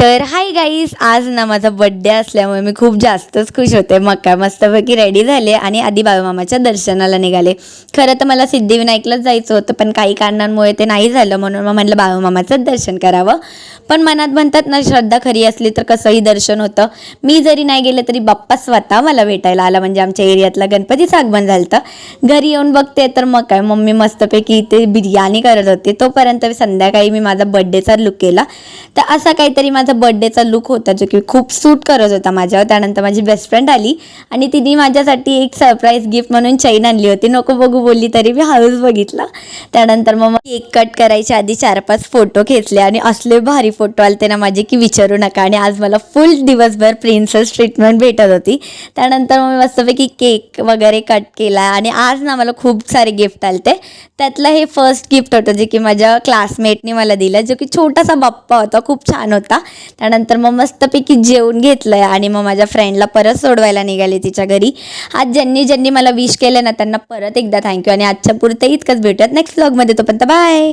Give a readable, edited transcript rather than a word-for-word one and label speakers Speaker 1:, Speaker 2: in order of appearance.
Speaker 1: तर hi guys, आज ना माझा बड्डे असल्यामुळे मी खूप जास्तच खुश होते. मग काय मस्तपैकी रेडी झाले आणि आधी बाळूमामाच्या दर्शनाला निघाले. खरं तर मला सिद्धिविनायकलाच जायचं होतं, पण काही कारणांमुळे ते नाही झालं, म्हणून मग म्हटलं बाळूमामाचं दर्शन करावं. पण मनात म्हणतात ना, श्रद्धा खरी असली तर कसंही दर्शन होतं. मी जरी नाही गेले तरी बाप्पा स्वतः मला भेटायला आला. म्हणजे आमच्या एरियातला गणपतीचं आगमन झालं. घरी येऊन बघते तर मग काय मम्मी मस्तपैकी इथे बिर्याणी करत होती. तोपर्यंत संध्याकाळी मी माझा बड्डेचा लुक केला. तर असा काहीतरी माझा बर्थडेचा लुक होता जो की खूप सूट करत होता माझ्यावर. त्यानंतर माझी बेस्ट फ्रेंड आली आणि तिने माझ्यासाठी एक सरप्राईज गिफ्ट म्हणून चैन आणली होती. नको बघू बोलली तरी मी हळूच बघितला. त्यानंतर मग केक कट करायच्या आधी 4-5 फोटो खेचले आणि असले भारी फोटो आले ना माझे की विचारू नका. आणि आज मला फुल दिवसभर प्रिन्सेस ट्रीटमेंट भेटत होती. त्यानंतर मग मी मस्तपैकी केक वगैरे कट केला आणि आज ना मला खूप सारे गिफ्ट आले. त्यातलं हे फर्स्ट गिफ्ट होतं जे की माझ्या क्लासमेटने मला दिलं, जो की छोटासा बाप्पा होता, खूप छान होता. त्यानंतर मग मस्तपैकी जेवून घेतलंय आणि मग माझ्या फ्रेंडला परत सोडवायला निघाले तिच्या घरी. आज ज्यांनी मला विश केलं ना त्यांना परत एकदा थँक्यू. आणि आजच्या पुरतं इतकंच, भेटूयात नेक्स्ट व्लॉगमध्ये. तोपर्यंत बाय.